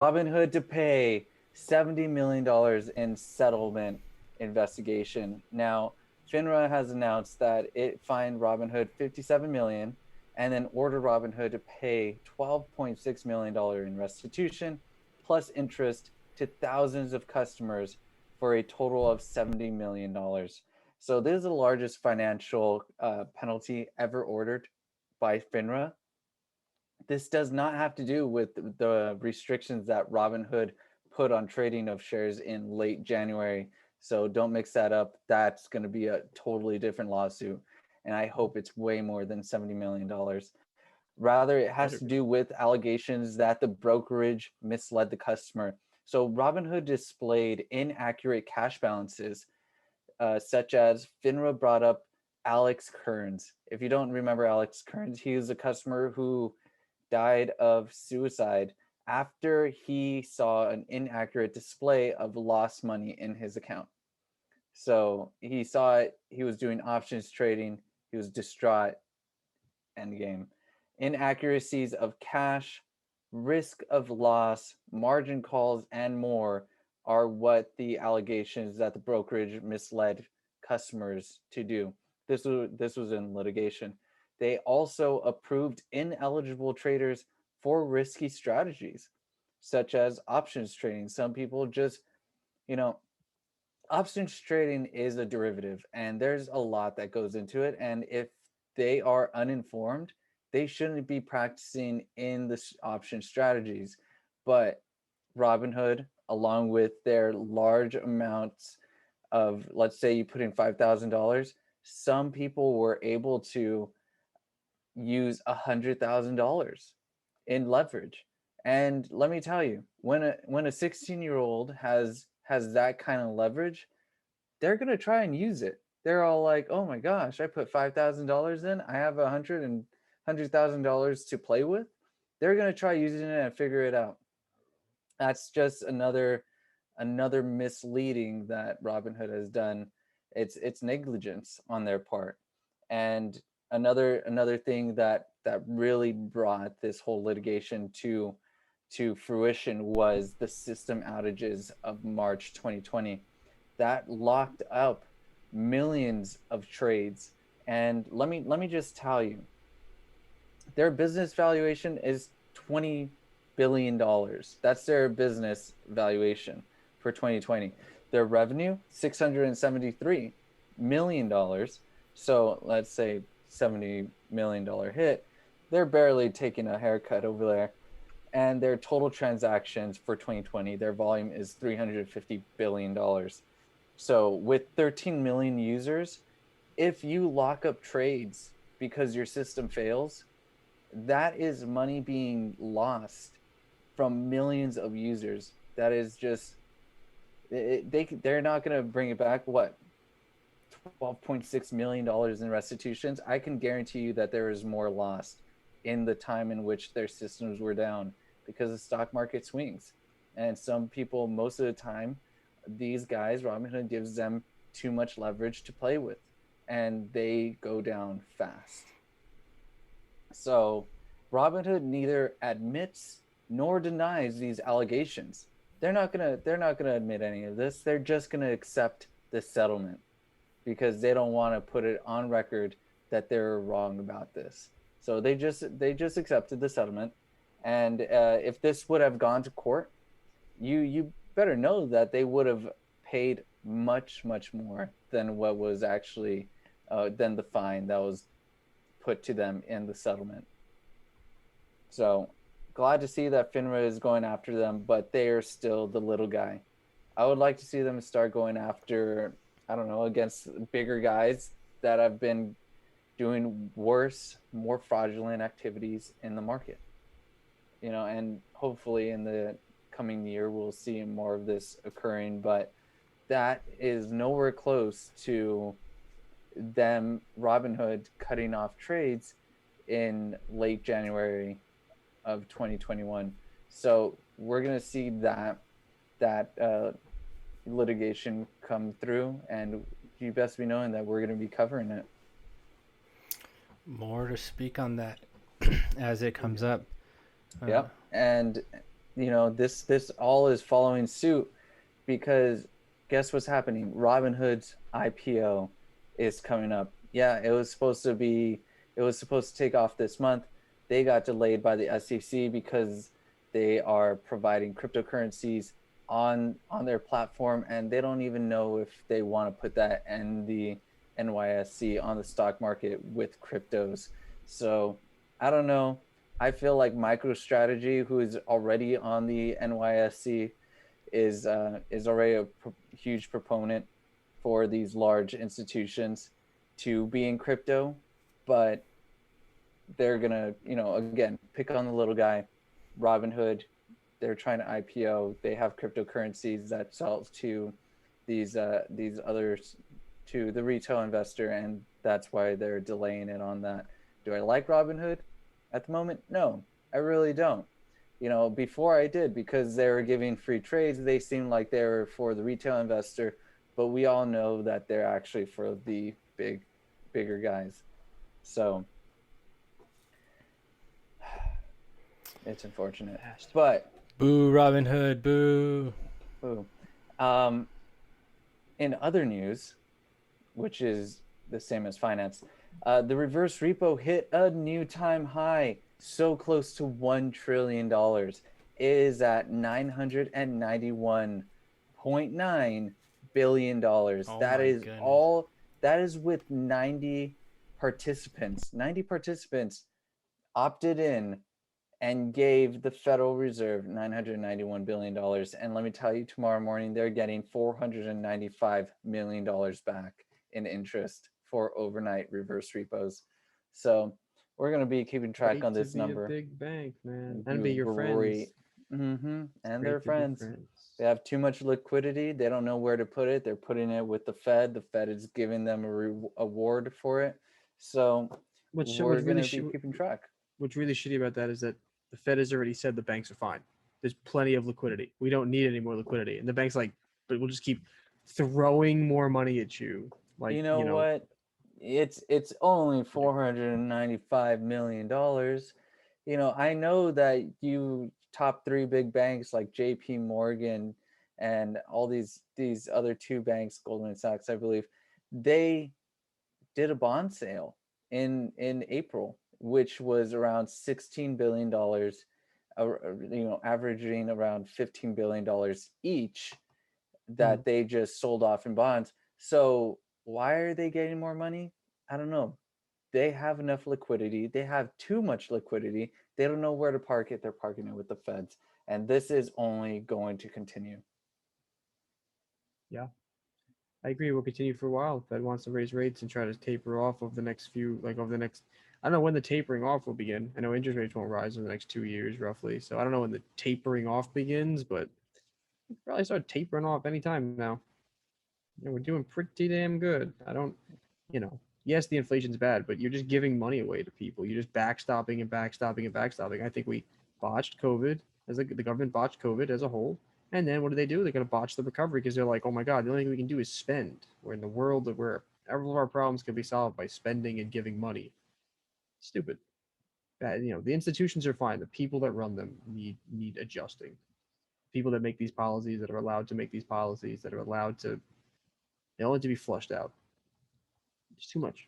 Robinhood to pay $70 million in settlement investigation. Now, FINRA has announced that it fined Robinhood $57 million and then ordered Robinhood to pay $12.6 million in restitution plus interest to thousands of customers for a total of $70 million. So this is the largest financial penalty ever ordered by FINRA. This does not have to do with the restrictions that Robinhood put on trading of shares in late January. So don't mix that up. That's going to be a totally different lawsuit. And I hope it's way more than $70 million. Rather, it has to do with allegations that the brokerage misled the customer. So Robinhood displayed inaccurate cash balances, such as FINRA brought up Alex Kearns. If you don't remember Alex Kearns, he was a customer who died of suicide after he saw an inaccurate display of lost money in his account. So he saw it, he was doing options trading, he was distraught. Endgame. Inaccuracies of cash, risk of loss, margin calls, and more are what the allegations that the brokerage misled customers to do. This was in litigation. They also approved ineligible traders for risky strategies, such as options trading. Some people just, you know, options trading is a derivative, and there's a lot that goes into it. And if they are uninformed, they shouldn't be practicing in the option strategies. But Robinhood, along with their large amounts of, let's say you put in $5,000, some people were able to use $100,000 in leverage. And let me tell you, when a 16-year-old has that kind of leverage, they're gonna try and use it. They're all like, "Oh my gosh, I put $5,000 in. I have $100,000 to play with." They're gonna try using it and figure it out. That's just another misleading that Robinhood has done. It's negligence on their part. And another thing that really brought this whole litigation to fruition was the system outages of March 2020 that locked up millions of trades. And let me just tell you, their business valuation is $20 billion. That's their business valuation for 2020. Their revenue, $673 million. So let's say $70 million hit. They're barely taking a haircut over there. And their total transactions for 2020, their volume is $350 billion. So with 13 million users, if you lock up trades because your system fails, that is money being lost from millions of users. That is just they're not going to bring it back. What, $12.6 million in restitutions? I can guarantee you that there is more lost in the time in which their systems were down because the stock market swings. And some people, most of the time, these guys, Robinhood gives them too much leverage to play with, and they go down fast. So Robinhood neither admits nor denies these allegations. They're not gonna admit any of this. They're just gonna accept the settlement because they don't want to put it on record that they're wrong about this. So they just accepted the settlement. And if this would have gone to court, you better know that they would have paid much more than what was actually than the fine that was put to them in the settlement. So glad to see that FINRA is going after them, but they are still the little guy. I would like to see them start going after, I don't know, against bigger guys that have been doing worse, more fraudulent activities in the market. And hopefully in the coming year we'll see more of this occurring, but that is nowhere close to them, Robinhood, cutting off trades in late January of 2021. So we're gonna see that litigation come through, and you best be knowing that we're gonna be covering it. More to speak on that as it comes up. Yep. And this all is following suit because guess what's happening? Robinhood's IPO is coming up. Yeah, it was supposed to take off this month. They got delayed by the SEC because they are providing cryptocurrencies on their platform, and they don't even know if they want to put that in the NYSE on the stock market with cryptos. So I don't know. I feel like MicroStrategy, who is already on the NYSE, is already a huge proponent for these large institutions to be in crypto, but they're gonna, again, pick on the little guy. Robinhood, they're trying to IPO. They have cryptocurrencies that sell to these others, to the retail investor, and that's why they're delaying it on that. Do I like Robinhood at the moment? No, I really don't. Before I did, because they were giving free trades. They seemed like they were for the retail investor, but we all know that they're actually for the bigger guys. So it's unfortunate, but boo Robinhood, boo. Boo. In other news, which is the same as finance, the reverse repo hit a new time high, so close to $1 trillion. It is at $991.9 billion. That is goodness. all. That is with 90 participants. 90 participants opted in and gave the Federal Reserve $991 billion. And let me tell you, tomorrow morning, they're getting $495 million back in interest for overnight reverse repos. So we're going to be keeping track on this number. A big bank, man. And be your friends. Mm-hmm. And their friends. They have too much liquidity. They don't know where to put it. They're putting it with the Fed. The Fed is giving them a reward for it. So we're going to be keeping track. What's really shitty about that is that the Fed has already said the banks are fine. There's plenty of liquidity. We don't need any more liquidity. And the bank's like, but we'll just keep throwing more money at you. Like, you know what? It's only $495 million. I know that you top three big banks like JP Morgan and all these other two banks, Goldman Sachs, I believe, they did a bond sale in April, which was around $16 billion, averaging around $15 billion each that they just sold off in bonds. So why are they getting more money? I don't know. They have enough liquidity. They have too much liquidity. They don't know where to park it. They're parking it with the Feds. And this is only going to continue. Yeah. I agree. We'll continue for a while. Fed wants to raise rates and try to taper off over the next I don't know when the tapering off will begin. I know interest rates won't rise in the next 2 years, roughly. So I don't know when the tapering off begins, but we'll probably start tapering off anytime now. We're doing pretty damn good. I don't, yes, the inflation's bad, but you're just giving money away to people. You're just backstopping and backstopping and backstopping. I think we botched COVID, the government botched COVID as a whole. And then what do? They're going to botch the recovery because they're like, oh my God, the only thing we can do is spend. We're in the world where all of our problems can be solved by spending and giving money. Stupid. The institutions are fine. The people that run them need adjusting. People that make these policies, that are allowed to make these policies, that are allowed to, they all need to be flushed out. It's too much.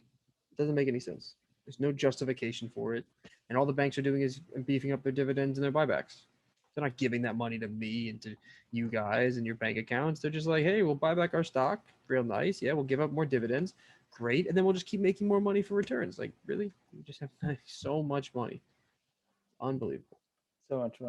It doesn't make any sense. There's no justification for it. And all the banks are doing is beefing up their dividends and their buybacks. They're not giving that money to me and to you guys and your bank accounts. They're just like, hey, we'll buy back our stock. Real nice. Yeah, we'll give up more dividends. Great. And then we'll just keep making more money for returns. Like, really? We just have so much money. Unbelievable. So much money.